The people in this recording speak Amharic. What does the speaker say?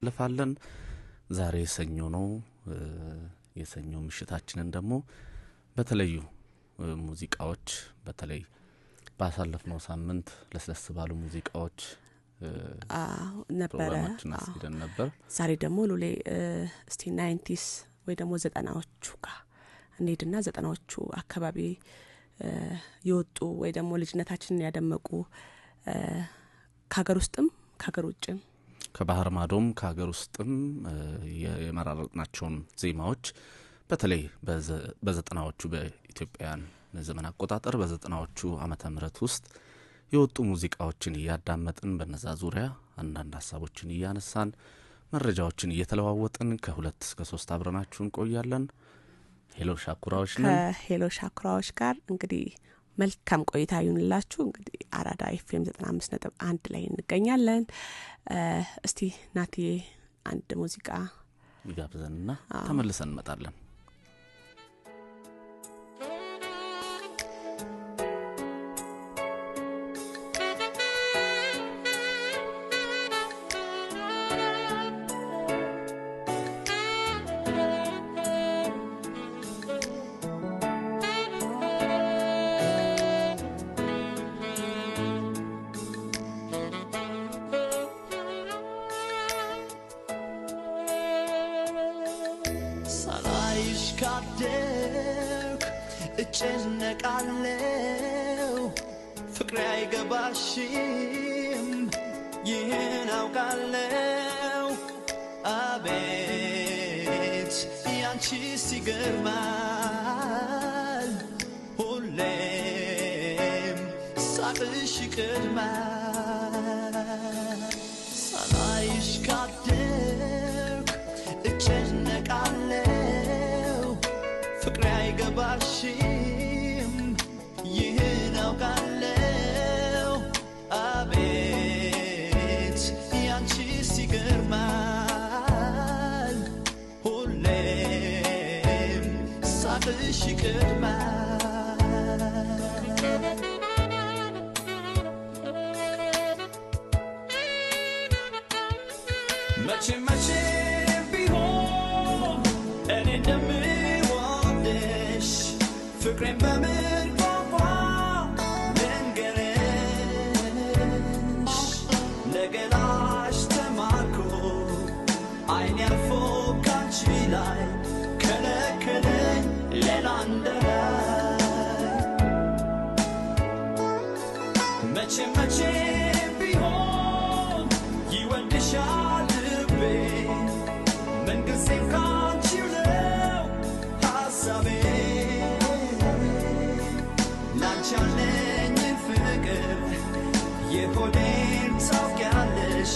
ለፋለን ዛሬ ሰኞ ነው የሰኞ ምሽታችንን ደግሞ በተለዩ ሙዚቃዎች በተለይ ባሳለፍነው ሳምንት ለስለስ ባሉ ሙዚቃዎች ነበረ ነበር ዛሬ ደግሞ ሉሌ እስቲ 90s ወይ ደግሞ 90ዎቹ ጋር እንዴትና 90ዎቹ አካባቢ ይወጡ ወይ ደግሞ ልጅነታችንን ያደመቁ ከሀገር ውስጥም ከሀገር ውጭም ከባህር ማዶም ከሀገር ውስጥም የመራረጥናቸውን ዜማዎች በተለይ በ90ዎቹ በኢትዮጵያን ዘመን አቆጣጠር በ90ዎቹ ዓመተ ምህረት ውስጥ የወጡ ሙዚቃዎችን ያዳመጥን በነዛ ዙሪያ አንዳንድ ሐሳቦችን ያነሳን መረጃዎችን እየተለዋወጥን ከ2 እስከ 3 አብረናችሁን ቆያለን። ሄሎ ሻኩራዎች ነን። ከሄሎ ሻኩራዎች ጋር እንግዲህ መልካም ቆይታ ይሁንላችሁ። እንግዲህ አራዳ ኤፍኤም 95.1 ላይ እንገኛለን። እስቲ ናቲ አንድ ሙዚቃ ይጋብዘንና ተመልሰን እንመጣለን። እጨነቃለሁ ፍቅሬ አይገባሽም ይህን አውቃለሁ አቤት ያንቺስ ይገርማል ሁሌም ሳቅሽ ይቀድማል ሳላይሽ ካደርኩ እጨነቃለሁ ፍቅሬ አይገባሽም ይህን አውቃለሁ አቤት ያንቺስ ይገርማል ሁሌም ሳቅሽ ይቀድማል መቼ ቢሆን እኔ እንደምወድሽ ፍቅሬን በምን ቋንቋ ልንገርሽ ለገላሽ ተማርኮ አይኔ አልፎ ካንቺ ላይ ከለከለኝ ሌላ እንዳላይ መቼ ቢሆን ይወድሻል ልቤ ምንጊዜም ካንቺው ነው ሐሳቤ ላንቺ ያለኝን ፍቅር የሆዴን ታውቂያለሽ